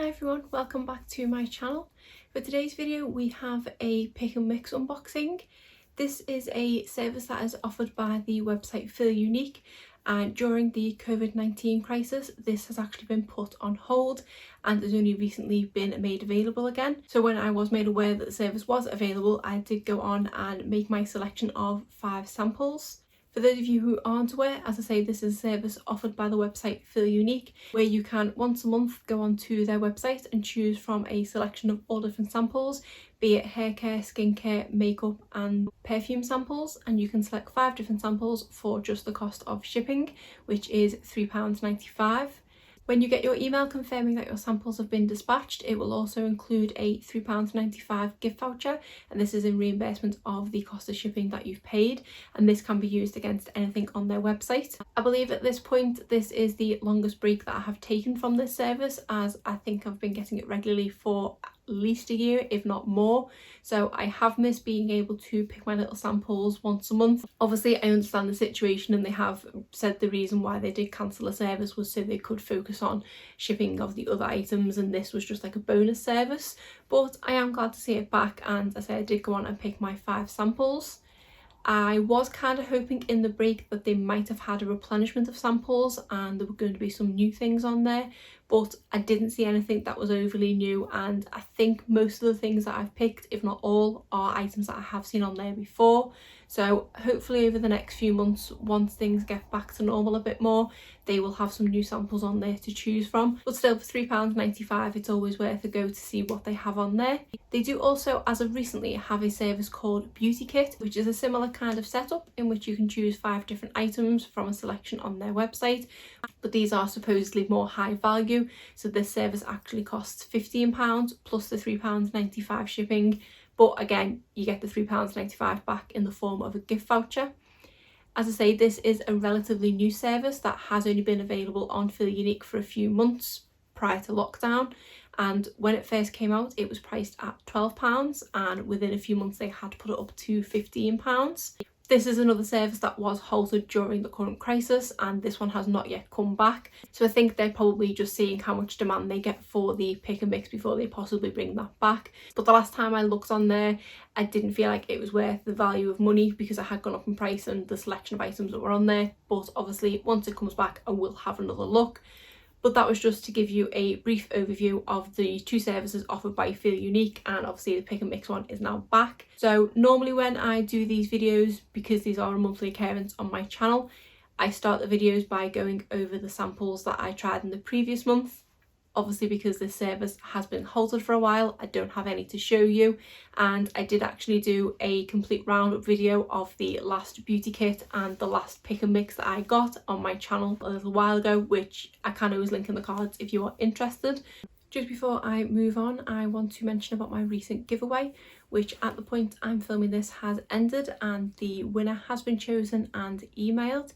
Hi everyone, welcome back to my channel. For today's video we have a pick and mix unboxing. This is a service that is offered by the website Feel Unique, and during the COVID-19 crisis this has actually been put on hold and has only recently been made available again. So when I was made aware that the service was available, I did go on and make my selection of 5 samples. For those of you who aren't aware, as I say, this is a service offered by the website Feel Unique, where you can once a month go onto their website and choose from a selection of all different samples, be it hair care, skincare, makeup and perfume samples, and you can select 5 different samples for just the cost of shipping, which is £3.95. When you get your email confirming that your samples have been dispatched, it will also include a £3.95 gift voucher, and this is in reimbursement of the cost of shipping that you've paid, and this can be used against anything on their website. I believe at this point this is the longest break that I have taken from this service, as I think I've been getting it regularly for at least a year, if not more. So I have missed being able to pick my little samples once a month. Obviously I understand the situation, and they have said the reason why they did cancel the service was so they could focus on shipping of the other items, and this was just like a bonus service. But I am glad to see it back, and as I said, I did go on and pick my 5 samples. I was kind of hoping in the break that they might have had a replenishment of samples and there were going to be some new things on there, but I didn't see anything that was overly new, and I think most of the things that I've picked, if not all, are items that I have seen on there before. So hopefully over the next few months, once things get back to normal a bit more, they will have some new samples on there to choose from. But still, for £3.95 it's always worth a go to see what they have on there. They do also, as of recently, have a service called Beauty Kit, which is a similar kind of setup in which you can choose 5 different items from a selection on their website, but these are supposedly more high value. So this service actually costs £15 plus the £3.95 shipping, but again you get the £3.95 back in the form of a gift voucher. As I say, this is a relatively new service that has only been available on Feel Unique for a few months prior to lockdown, and when it first came out it was priced at £12, and within a few months they had put it up to £15. This is another service that was halted during the current crisis, and this one has not yet come back. So I think they're probably just seeing how much demand they get for the pick and mix before they possibly bring that back. But the last time I looked on there, I didn't feel like it was worth the value of money because it had gone up in price and the selection of items that were on there. But obviously once it comes back I will have another look. But that was just to give you a brief overview of the 2 services offered by Feel Unique, and obviously the pick and mix one is now back. So normally when I do these videos, because these are a monthly occurrence on my channel, I start the videos by going over the samples that I tried in the previous month. Obviously because this service has been halted for a while, I don't have any to show you, and I did actually do a complete roundup video of the last beauty kit and the last pick and mix that I got on my channel a little while ago, which I can always link in the cards if you are interested. Just before I move on, I want to mention about my recent giveaway, which at the point I'm filming this has ended, and the winner has been chosen and emailed.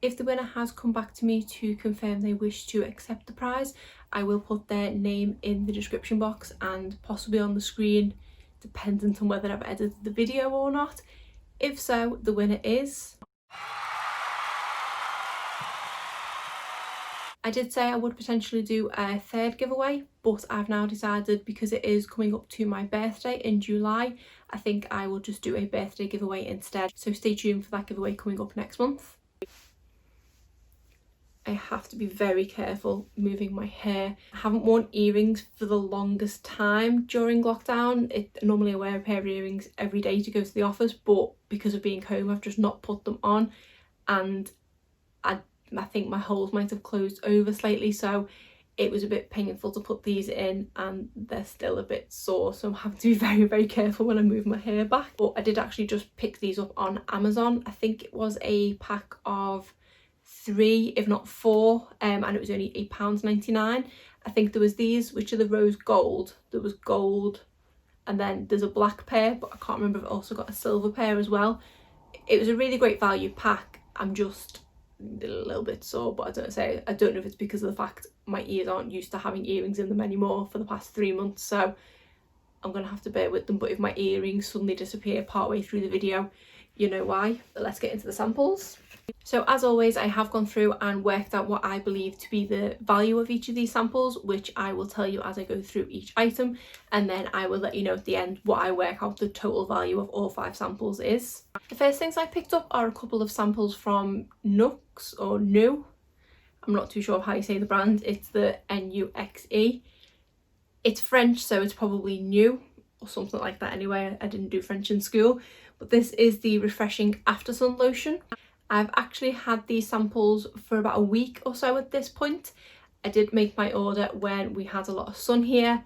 If the winner has come back to me to confirm they wish to accept the prize, I will put their name in the description box and possibly on the screen, dependent on whether I've edited the video or not. If so, the winner is... I did say I would potentially do a 3rd giveaway, but I've now decided, because it is coming up to my birthday in July, I think I will just do a birthday giveaway instead. So stay tuned for that giveaway coming up next month. I have to be very careful moving my hair. I haven't worn earrings for the longest time during lockdown. Normally I wear a pair of earrings every day to go to the office, but because of being home I've just not put them on, and I think my holes might have closed over slightly, so it was a bit painful to put these in, and they're still a bit sore, so I'm having to be very, very careful when I move my hair back. But I did actually just pick these up on Amazon. I think it was a pack of 3, if not 4, and it was only £8.99. I think there was these, which are the rose gold. There was gold, and then there's a black pair, but I can't remember if it also got a silver pair as well. It was a really great value pack. I'm just a little bit sore, but I don't know if it's because of the fact my ears aren't used to having earrings in them anymore for the past 3 months, so I'm gonna have to bear with them. But if my earrings suddenly disappear partway through the video, you know why. But let's get into the samples. So as always, I have gone through and worked out what I believe to be the value of each of these samples, which I will tell you as I go through each item, and then I will let you know at the end what I work out the total value of all 5 samples is. The first things I picked up are a couple of samples from Nux or Nu. I'm not too sure how you say the brand. It's the N-U-X-E. It's French, so it's probably new or something like that anyway. I didn't do French in school. But this is the Refreshing After Sun Lotion. I've actually had these samples for about a week or so at this point. I did make my order when we had a lot of sun here.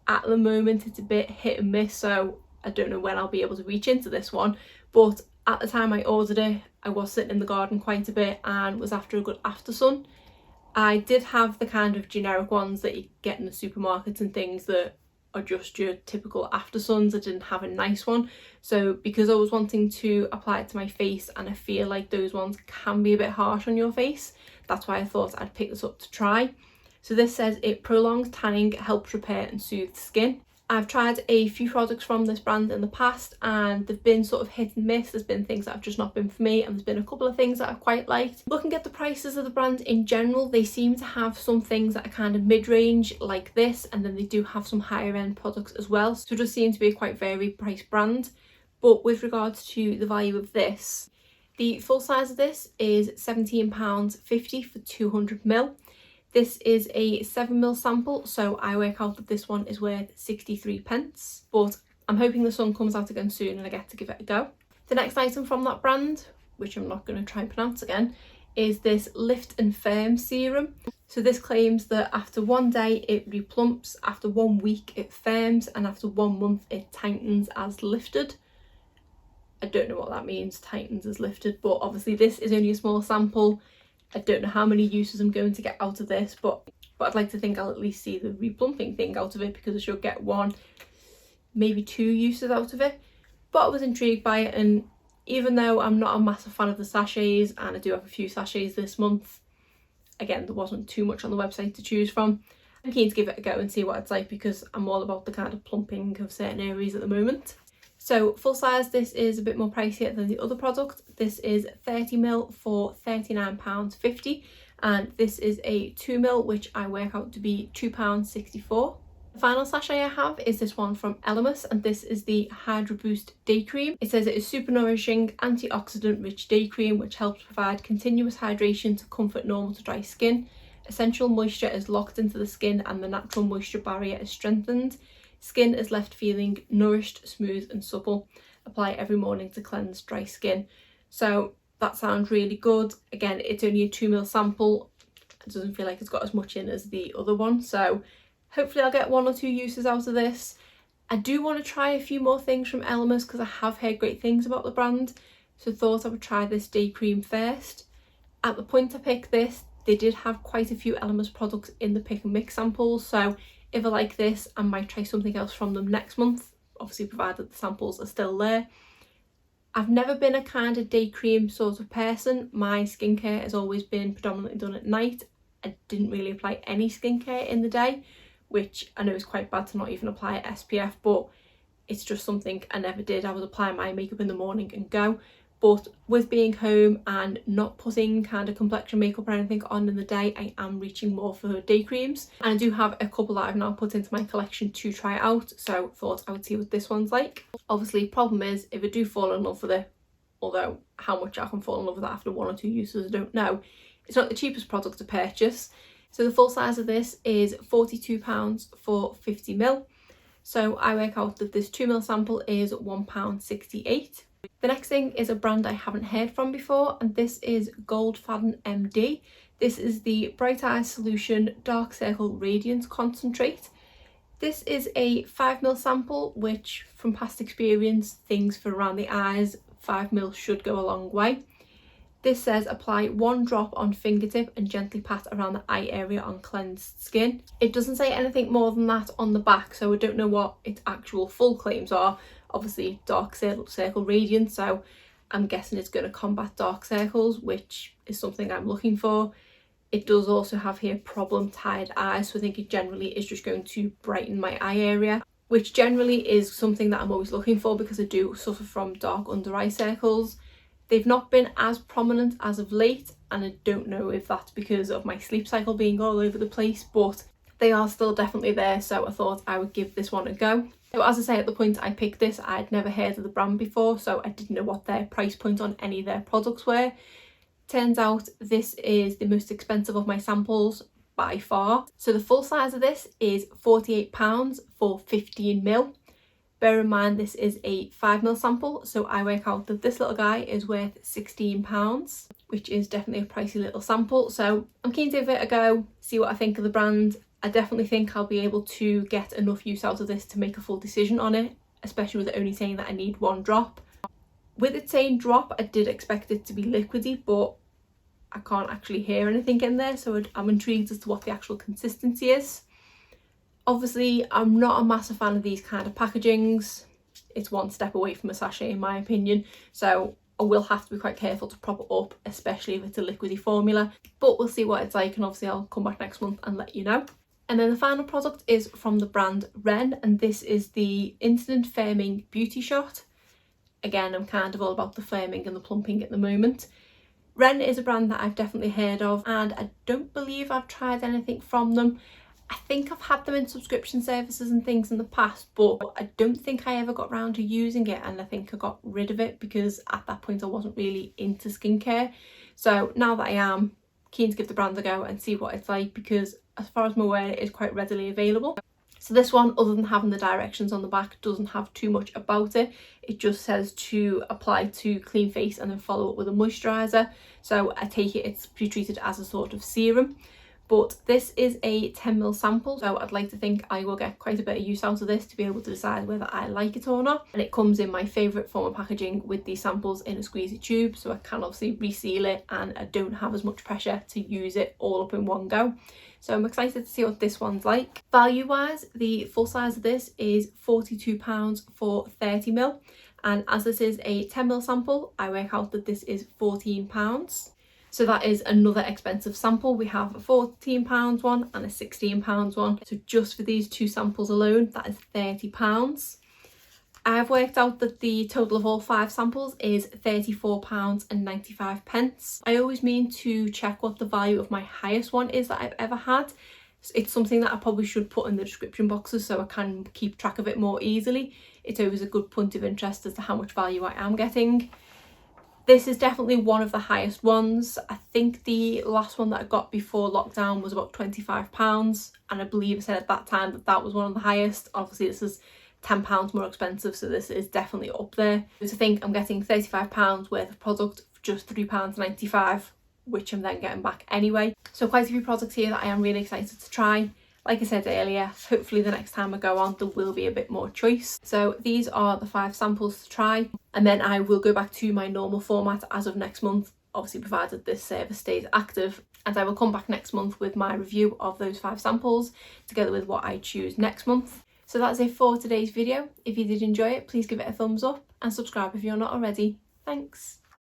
At the moment it's a bit hit and miss, so I don't know when I'll be able to reach into this one. But at the time I ordered it, I was sitting in the garden quite a bit and was after a good after sun. I did have the kind of generic ones that you get in the supermarkets and things that are just your typical after suns. I didn't have a nice one, so because I was wanting to apply it to my face and I feel like those ones can be a bit harsh on your face, that's why I thought I'd pick this up to try. So this says it prolongs tanning, helps repair and soothe skin. I've tried a few products from this brand in the past and they've been sort of hit and miss. There's been things that have just not been for me, and there's been a couple of things that I've quite liked. Looking at the prices of the brand in general, they seem to have some things that are kind of mid-range like this, and then they do have some higher end products as well. So it does seem to be a quite varied price brand. But with regards to the value of this, the full size of this is £17.50 for 200ml. This is a 7ml sample, so I work out that this one is worth 63 pence, but I'm hoping the sun comes out again soon and I get to give it a go. The next item from that brand, which I'm not going to try and pronounce again, is this Lift and Firm serum. So this claims that after 1 day it replumps, after 1 week it firms, and after 1 month it tightens as lifted. I don't know what that means, tightens as lifted, but obviously this is only a small sample. I don't know how many uses I'm going to get out of this, but I'd like to think I'll at least see the replumping thing out of it, because I should get 1, maybe 2 uses out of it. But I was intrigued by it, and even though I'm not a massive fan of the sachets, and I do have a few sachets this month, again, there wasn't too much on the website to choose from. I'm keen to give it a go and see what it's like, because I'm all about the kind of plumping of certain areas at the moment. So full size, this is a bit more pricier than the other product. This is 30ml for £39.50, and this is a 2ml, which I work out to be £2.64. The final sachet I have is this one from Elemis, and this is the Hydro Boost Day Cream. It says it is super nourishing, antioxidant rich day cream which helps provide continuous hydration to comfort normal to dry skin. Essential moisture is locked into the skin and the natural moisture barrier is strengthened. Skin is left feeling nourished, smooth and supple. Apply every morning to cleanse dry skin. So that sounds really good. Again, it's only a 2ml sample. It doesn't feel like it's got as much in as the other one. So hopefully I'll get 1 or 2 uses out of this. I do want to try a few more things from Elemis because I have heard great things about the brand. So thought I would try this day cream first. At the point I picked this, they did have quite a few Elemis products in the pick and mix samples. So if I like this, I might try something else from them next month, obviously provided the samples are still there. I've never been a kind of day cream sort of person. My skincare has always been predominantly done at night. I didn't really apply any skincare in the day, which I know is quite bad to not even apply SPF, but it's just something I never did. I would apply my makeup in the morning and go. But with being home and not putting kind of complexion makeup or anything on in the day, I am reaching more for day creams. And I do have a couple that I've now put into my collection to try out, so thought I would see what this one's like. Obviously, problem is, if I do fall in love with it, although how much I can fall in love with that after 1 or 2 uses, I don't know, it's not the cheapest product to purchase. So the full size of this is £42 for 50ml. So I work out that this 2ml sample is £1.68. The next thing is a brand I haven't heard from before, and this is Goldfaden MD. This is the Bright Eyes Solution Dark Circle Radiance Concentrate. This is a 5ml sample, which from past experience, things for around the eyes, 5ml should go a long way. This says apply 1 drop on fingertip and gently pat around the eye area on cleansed skin. It doesn't say anything more than that on the back, so I don't know what its actual full claims are. Obviously dark circle radiance, so I'm guessing it's going to combat dark circles, which is something I'm looking for. It does also have here problem tired eyes, so I think it generally is just going to brighten my eye area, which generally is something that I'm always looking for because I do suffer from dark under eye circles. They've not been as prominent as of late, and I don't know if that's because of my sleep cycle being all over the place, but they are still definitely there, so I thought I would give this one a go. So as I say, at the point I picked this, I'd never heard of the brand before, so I didn't know what their price point on any of their products were. Turns out this is the most expensive of my samples by far. So the full size of this is £48 for 15ml. Bear in mind this is a 5ml sample, so I work out that this little guy is worth £16, which is definitely a pricey little sample. So I'm keen to give it a go, see what I think of the brand. I definitely think I'll be able to get enough use out of this to make a full decision on it, especially with it only saying that I need 1 drop. With it saying drop, I did expect it to be liquidy, but I can't actually hear anything in there, so I'm intrigued as to what the actual consistency is. Obviously, I'm not a massive fan of these kind of packagings. It's one step away from a sachet in my opinion, so I will have to be quite careful to prop it up, especially if it's a liquidy formula, but we'll see what it's like, and obviously I'll come back next month and let you know. And then the final product is from the brand Ren, and this is the Instant Firming Beauty Shot. Again, I'm kind of all about the firming and the plumping at the moment. Ren is a brand that I've definitely heard of, and I don't believe I've tried anything from them. I think I've had them in subscription services and things in the past, but I don't think I ever got around to using it, and I think I got rid of it because at that point I wasn't really into skincare. So now that I am, keen to give the brand a go and see what it's like, because as far as I'm aware it is quite readily available. So this one, other than having the directions on the back, doesn't have too much about it. It just says to apply to clean face and then follow up with a moisturiser. So I take it it's pre-treated as a sort of serum. But this is a 10ml sample, so I'd like to think I will get quite a bit of use out of this to be able to decide whether I like it or not. And it comes in my favourite form of packaging with these samples in a squeezy tube, so I can obviously reseal it and I don't have as much pressure to use it all up in one go. So I'm excited to see what this one's like. Value wise, the full size of this is £42 for 30ml, and as this is a 10ml sample, I work out that this is £14. So that is another expensive sample. We have a £14 one and a £16 one. So just for these 2 samples alone, that is £30. I've worked out that the total of all 5 samples is £34.95. I always mean to check what the value of my highest one is that I've ever had. It's something that I probably should put in the description boxes so I can keep track of it more easily. It's always a good point of interest as to how much value I am getting. This is definitely one of the highest ones. I think the last one that I got before lockdown was about £25, and I believe I said at that time that that was one of the highest. Obviously this is £10 more expensive, so this is definitely up there. So I think I'm getting £35 worth of product for just £3.95, which I'm then getting back anyway. So quite a few products here that I am really excited to try. Like I said earlier, hopefully the next time I go on there will be a bit more choice. So these are the 5 samples to try, and then I will go back to my normal format as of next month, obviously provided this service stays active, and I will come back next month with my review of those 5 samples together with what I choose next month. So that's it for today's video. If you did enjoy it, please give it a thumbs up and subscribe if you're not already. Thanks.